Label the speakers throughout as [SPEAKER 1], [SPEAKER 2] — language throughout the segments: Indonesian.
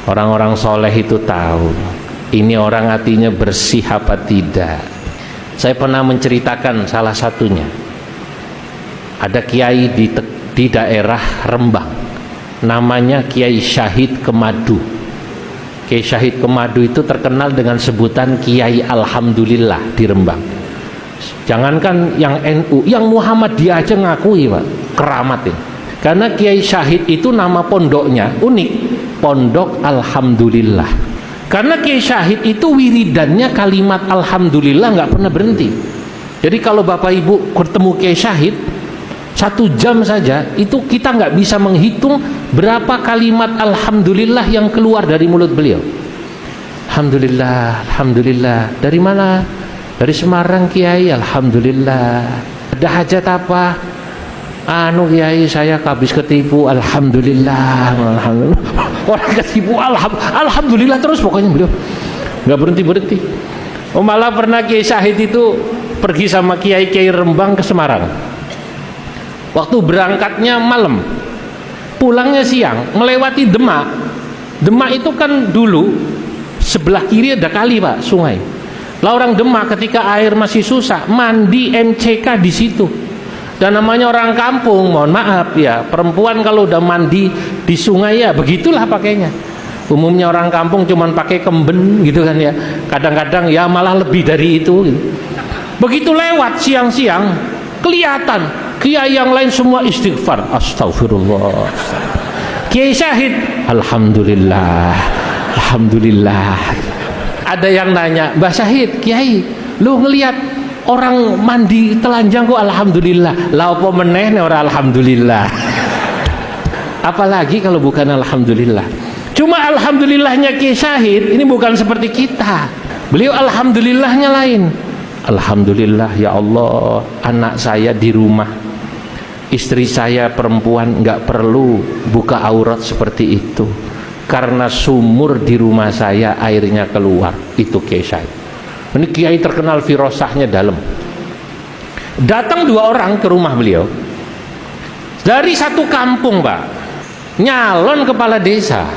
[SPEAKER 1] Orang-orang soleh itu tahu ini orang hatinya bersih apa tidak. Saya pernah menceritakan salah satunya. Ada kiai di daerah Rembang, namanya Kiai Syahid Kemadu. Kiai Syahid Kemadu itu terkenal dengan sebutan Kiai Alhamdulillah di Rembang. Jangankan yang NU, yang Muhammadiyah aja ngakui Pak, keramat ini. Karena Kiai Syahid itu nama pondoknya unik, Pondok Alhamdulillah. Karena Kiai Syahid itu wiridannya kalimat Alhamdulillah nggak pernah berhenti. Jadi kalau Bapak Ibu ketemu Kiai Syahid 1 jam saja, itu kita nggak bisa menghitung berapa kalimat Alhamdulillah yang keluar dari mulut beliau. Alhamdulillah, Alhamdulillah. Dari mana? Dari Semarang Kiai. Alhamdulillah. Ada hajat apa? Anu Kiai, saya habis ketipu. Alhamdulillah. Alhamdulillah. Orang ketipu, alhamdulillah terus pokoknya beliau nggak berhenti. Malah pernah Kiai Syahid itu pergi sama kiai-kiai Rembang ke Semarang. Waktu berangkatnya malam, pulangnya siang, melewati Demak. Demak itu kan dulu sebelah kiri ada kali Pak, sungai. Lah orang Demak ketika air masih susah, mandi MCK di situ. Dan namanya orang kampung, mohon maaf ya, perempuan kalau udah mandi di sungai ya begitulah pakainya. Umumnya orang kampung cuman pakai kemben gitu kan ya. Kadang-kadang ya malah lebih dari itu gitu. Begitu lewat siang-siang, kelihatan kiai yang lain semua istighfar, astagfirullah. Kiai Syahid, alhamdulillah, alhamdulillah. Ada yang nanya, Mbah Syahid, Kiai, lu ngelihat orang mandi telanjang kok alhamdulillah? Lah apa meneh nek ora alhamdulillah? Apalagi kalau bukan alhamdulillah. Cuma alhamdulillahnya Kiai Syahid ini bukan seperti kita. Beliau alhamdulillahnya lain. Alhamdulillah ya Allah, anak saya di rumah, istri saya perempuan nggak perlu buka aurat seperti itu, karena sumur di rumah saya airnya keluar. Itu Kiai Syahid. Ini kiai terkenal firosahnya dalam. Datang 2 orang ke rumah beliau dari satu kampung Pak, nyalon kepala desa.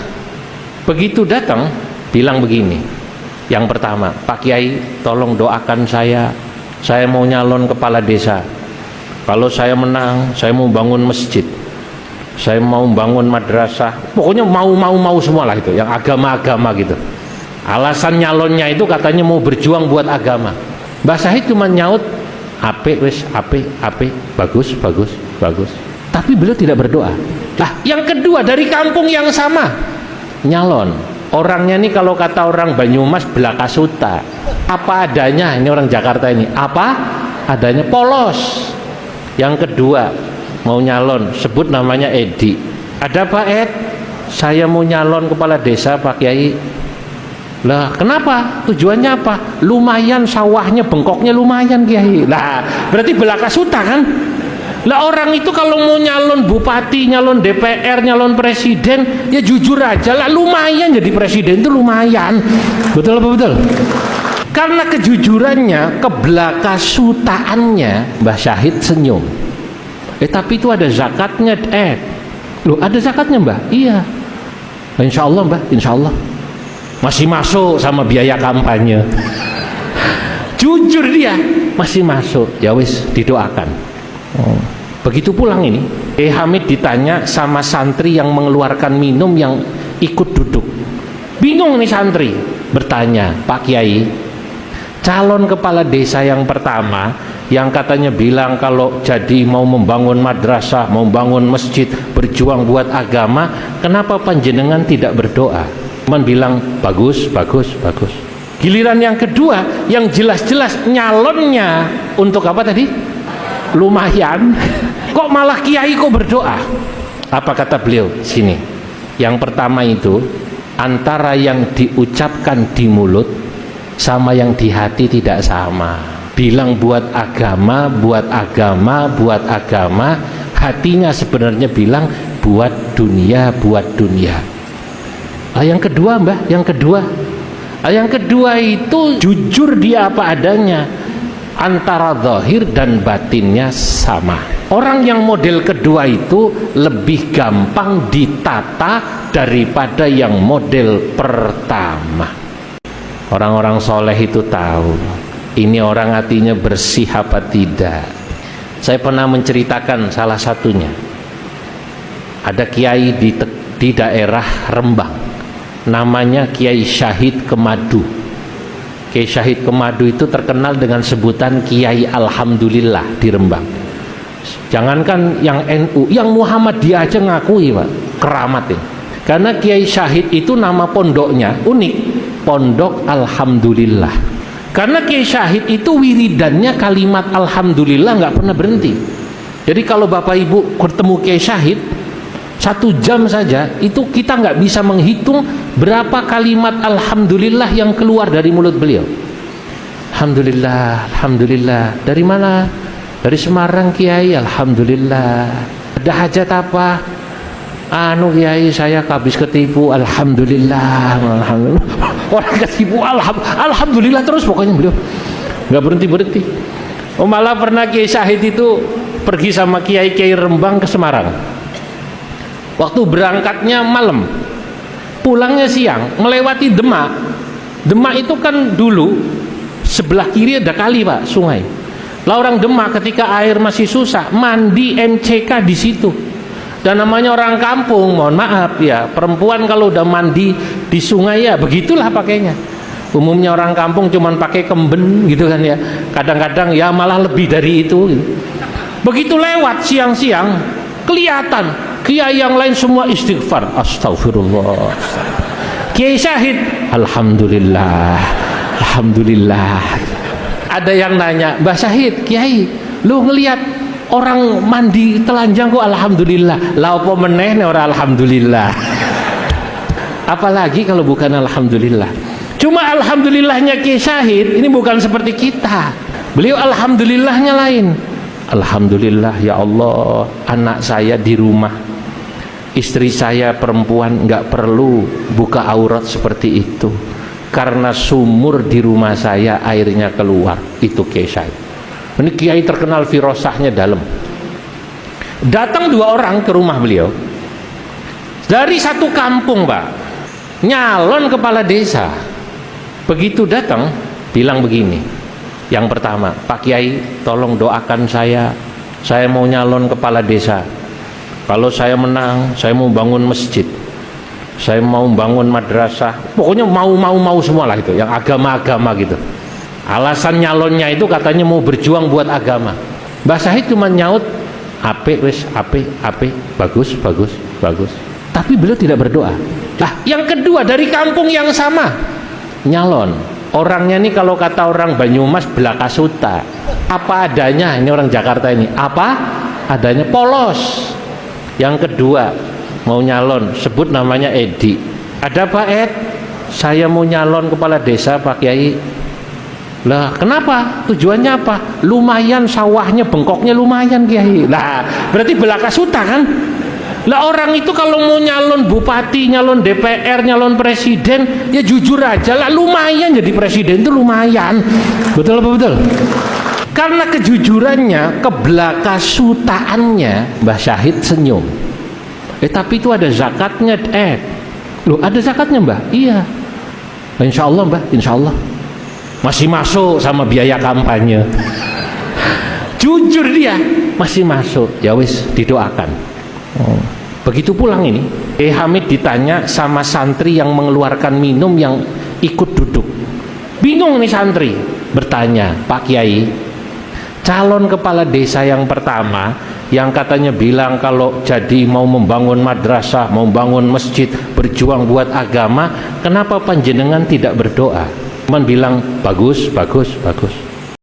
[SPEAKER 1] Begitu datang bilang begini, yang pertama, Pak Kiai tolong doakan saya mau nyalon kepala desa. Kalau saya menang, saya mau bangun masjid, saya mau bangun madrasah, pokoknya mau semua lah itu, yang agama-agama gitu. Alasan nyalonnya itu katanya mau berjuang buat agama. Mbah Syahid cuma nyaut apik wis, apik, bagus. Tapi beliau tidak berdoa. Lah, yang kedua dari kampung yang sama nyalon. Orangnya nih kalau kata orang Banyumas belakasuta. Apa adanya, ini orang Jakarta ini. Apa adanya, polos. Yang kedua mau nyalon, sebut namanya Edi. Ada Pak Ed, saya mau nyalon kepala desa Pak Kiai. Lah kenapa? Tujuannya apa? Lumayan sawahnya, bengkoknya lumayan Kiai. Lah berarti belakasuta kan? Lah orang itu kalau mau nyalon bupati, nyalon DPR, nyalon presiden, ya jujur aja lah, lumayan jadi presiden itu lumayan. Betul apa betul? Karena kejujurannya, kebelakasutaannya, Mbah Syahid senyum. Tapi itu ada zakatnya. Loh ada zakatnya Mbah? Iya. Insya Allah Mbah, insya Allah. Masih masuk sama biaya kampanye. Jujur dia, masih masuk. Ya wis, didoakan. Begitu pulang ini, Hamid ditanya sama santri yang mengeluarkan minum yang ikut duduk. Bingung nih santri, bertanya, Pak Kiai, calon kepala desa yang pertama yang katanya bilang kalau jadi mau membangun madrasah, mau membangun masjid, berjuang buat agama, kenapa panjenengan tidak berdoa? Cuman bilang bagus. Giliran yang kedua yang jelas-jelas nyalonnya untuk apa tadi? Lumayan. Kok malah kiai kok berdoa? Apa kata beliau? Sini. Yang pertama itu antara yang diucapkan di mulut sama yang di hati tidak sama. Bilang buat agama, hatinya sebenarnya bilang buat dunia. Yang kedua Mbah, yang kedua itu jujur dia apa adanya, antara zahir dan batinnya sama. Orang yang model kedua itu lebih gampang ditata daripada yang model pertama. Orang-orang soleh itu tahu ini orang hatinya bersih apa tidak. Saya pernah menceritakan salah satunya. Ada kiai di daerah Rembang, namanya Kiai Syahid Kemadu. Kiai Syahid Kemadu itu terkenal dengan sebutan Kiai Alhamdulillah di Rembang. Jangankan yang NU, yang Muhammadiyah aja ngakui Pak, keramat ini. Karena Kiai Syahid itu nama pondoknya unik, Pondok Alhamdulillah. Karena Kiai Syahid itu wiridannya kalimat Alhamdulillah nggak pernah berhenti. Jadi kalau Bapak Ibu ketemu Kiai Syahid 1 jam saja, itu kita nggak bisa menghitung berapa kalimat Alhamdulillah yang keluar dari mulut beliau. Alhamdulillah, Alhamdulillah. Dari mana? Dari Semarang Kiai. Alhamdulillah. Ada hajat apa? Anu Kiai, saya habis ketipu. Alhamdulillah. Alhamdulillah. Orang ketipu, Alhamdulillah terus pokoknya beliau nggak berhenti. Malah pernah Kiai Syahid itu pergi sama Kiai Rembang ke Semarang. Waktu berangkatnya malam, pulangnya siang, melewati Demak. Demak itu kan dulu sebelah kiri ada kali Pak, sungai. Lah orang Demak ketika air masih susah, mandi MCK di situ. Dan namanya orang kampung, mohon maaf ya, perempuan kalau udah mandi di sungai ya begitulah pakainya. Umumnya orang kampung cuman pakai kemben gitu kan ya. Kadang-kadang ya malah lebih dari itu. Begitu lewat siang-siang, kelihatan kiai yang lain semua istighfar, astagfirullah. Kiai Syahid, alhamdulillah, alhamdulillah. Ada yang nanya, Mbah Syahid, Kiai, lu ngelihat orang mandi telanjang kok alhamdulillah? Lah apa meneh nek ora alhamdulillah? Apalagi kalau bukan alhamdulillah. Cuma alhamdulillahnya Kiai Syahid ini bukan seperti kita. Beliau alhamdulillahnya lain. Alhamdulillah ya Allah, anak saya di rumah, istri saya perempuan nggak perlu buka aurat seperti itu, karena sumur di rumah saya airnya keluar. Itu Kiai Syahid. Ini kiai terkenal firosahnya dalam. Datang 2 orang ke rumah beliau dari satu kampung Pak, nyalon kepala desa. Begitu datang bilang begini, yang pertama, Pak Kiai tolong doakan saya mau nyalon kepala desa. Kalau saya menang, saya mau bangun masjid, saya mau bangun madrasah, pokoknya mau semua lah itu, yang agama-agama gitu. Alasan nyalonnya itu katanya mau berjuang buat agama. Mbah Syahid cuma nyaut, apik wis, apik, bagus. Tapi beliau tidak berdoa. Lah, yang kedua dari kampung yang sama, nyalon. Orangnya nih kalau kata orang Banyumas belakasuta, apa adanya. Ini orang Jakarta ini, apa adanya, polos. Yang kedua mau nyalon, sebut namanya Edi. Ada Pak Ed, saya mau nyalon kepala desa Pak Kiai. Lah kenapa? Tujuannya apa? Lumayan sawahnya, bengkoknya lumayan Kiai. Lah berarti belakasuta kan? Lah orang itu kalau mau nyalon bupati, nyalon DPR, nyalon presiden, ya jujur aja lah, lumayan jadi presiden itu lumayan. Betul apa betul? Karena kejujurannya, kebelakasutaannya, Mbah Syahid senyum. Tapi itu ada zakatnya. Loh ada zakatnya Mbah? Iya. Insya Allah Mbah, insya Allah masih masuk sama biaya kampanye. Jujur dia, masih masuk. Ya wis, didoakan. Begitu pulang ini, Hamid ditanya sama santri yang mengeluarkan minum yang ikut duduk. Bingung nih santri, bertanya, Pak Kiai, calon kepala desa yang pertama yang katanya bilang kalau jadi mau membangun madrasah, mau membangun masjid, berjuang buat agama, kenapa panjenengan tidak berdoa? Cuman bilang bagus.